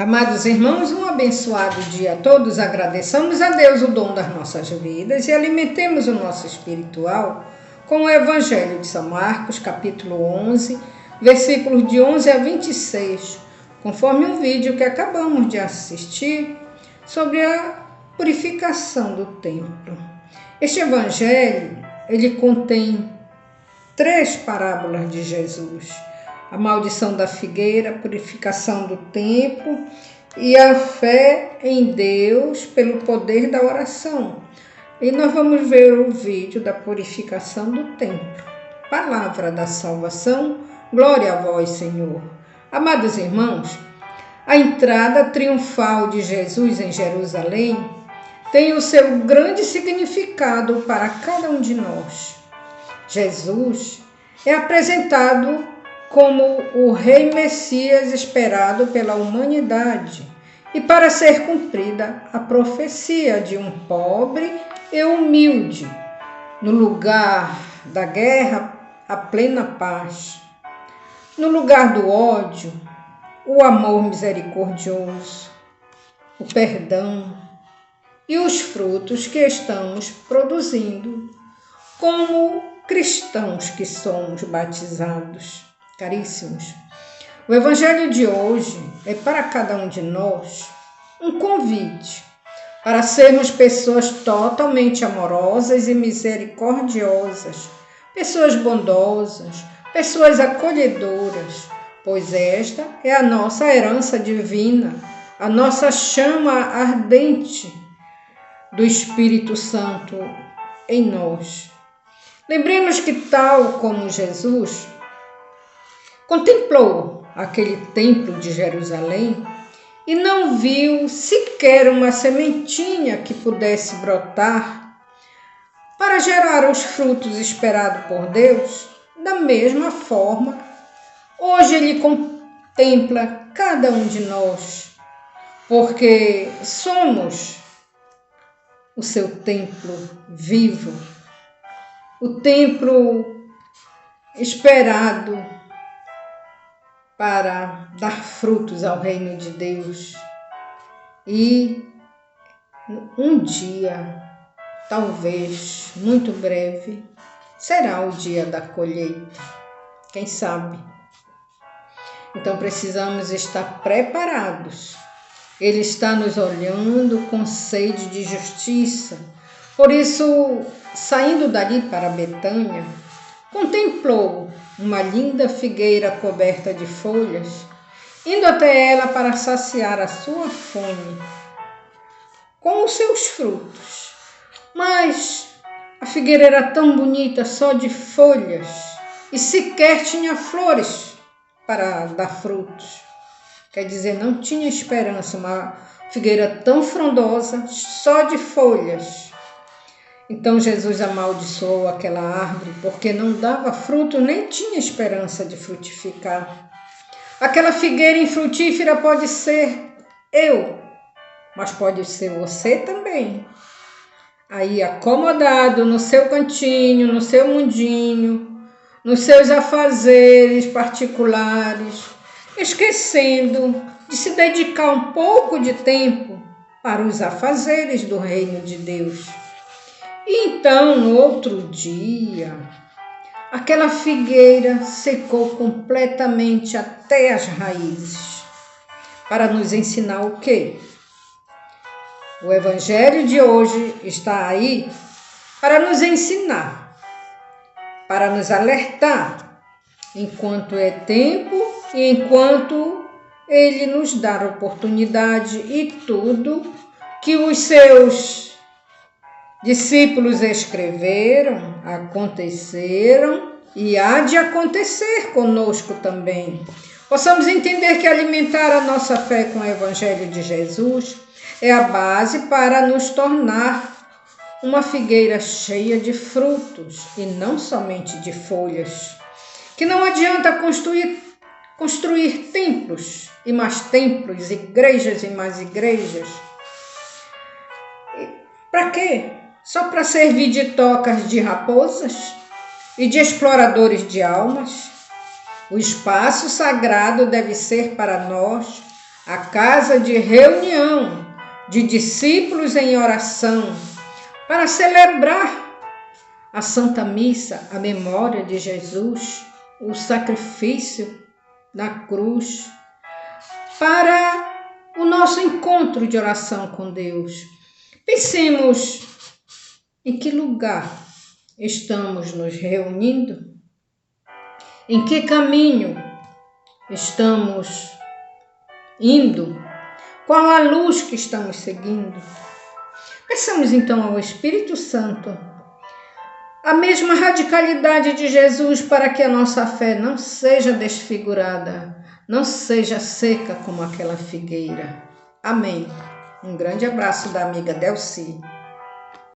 Amados irmãos, um abençoado dia a todos. Agradeçamos a Deus o dom das nossas vidas e alimentemos o nosso espiritual com o Evangelho de São Marcos, capítulo 11, versículos de 11 a 26, conforme um vídeo que acabamos de assistir sobre a purificação do templo. Este Evangelho, ele contém 3 parábolas de Jesus: a maldição da figueira, a purificação do templo e a fé em Deus pelo poder da oração. E nós vamos ver o vídeo da purificação do templo. Palavra da salvação, glória a vós, Senhor. Amados irmãos, a entrada triunfal de Jesus em Jerusalém tem o seu grande significado para cada um de nós. Jesus é apresentado como o Rei Messias esperado pela humanidade e para ser cumprida a profecia de um pobre e humilde, no lugar da guerra, a plena paz, no lugar do ódio, o amor misericordioso, o perdão e os frutos que estamos produzindo como cristãos que somos batizados. Caríssimos, o Evangelho de hoje é para cada um de nós um convite para sermos pessoas totalmente amorosas e misericordiosas, pessoas bondosas, pessoas acolhedoras, pois esta é a nossa herança divina, a nossa chama ardente do Espírito Santo em nós. Lembremos que, tal como Jesus contemplou aquele templo de Jerusalém e não viu sequer uma sementinha que pudesse brotar para gerar os frutos esperados por Deus, da mesma forma, hoje Ele contempla cada um de nós, porque somos o seu templo vivo, o templo esperado para dar frutos ao reino de Deus. E um dia, talvez muito breve, será o dia da colheita. Quem sabe? Então precisamos estar preparados. Ele está nos olhando com sede de justiça. Por isso, saindo dali para Betânia, contemplou uma linda figueira coberta de folhas, indo até ela para saciar a sua fome com os seus frutos. Mas a figueira era tão bonita, só de folhas, e sequer tinha flores para dar frutos. Quer dizer, não tinha esperança, uma figueira tão frondosa, só de folhas. Então Jesus amaldiçoou aquela árvore, porque não dava fruto, nem tinha esperança de frutificar. Aquela figueira infrutífera pode ser eu, mas pode ser você também. Aí acomodado no seu cantinho, no seu mundinho, nos seus afazeres particulares, esquecendo de se dedicar um pouco de tempo para os afazeres do reino de Deus. E então, no outro dia, aquela figueira secou completamente até as raízes, para nos ensinar o quê? O Evangelho de hoje está aí para nos ensinar, para nos alertar, enquanto é tempo e enquanto Ele nos dá a oportunidade, e tudo que os seus discípulos escreveram, aconteceram e há de acontecer conosco também. Possamos entender que alimentar a nossa fé com o Evangelho de Jesus é a base para nos tornar uma figueira cheia de frutos e não somente de folhas. Que não adianta construir templos e mais templos, igrejas e mais igrejas. Para quê? Só para servir de tocas de raposas e de exploradores de almas? O espaço sagrado deve ser para nós a casa de reunião de discípulos em oração para celebrar a Santa Missa, a memória de Jesus, o sacrifício na cruz, para o nosso encontro de oração com Deus. Pensemos em que lugar estamos nos reunindo, em que caminho estamos indo, qual a luz que estamos seguindo. Peçamos então ao Espírito Santo a mesma radicalidade de Jesus para que a nossa fé não seja desfigurada, não seja seca como aquela figueira. Amém. Um grande abraço da amiga Delci.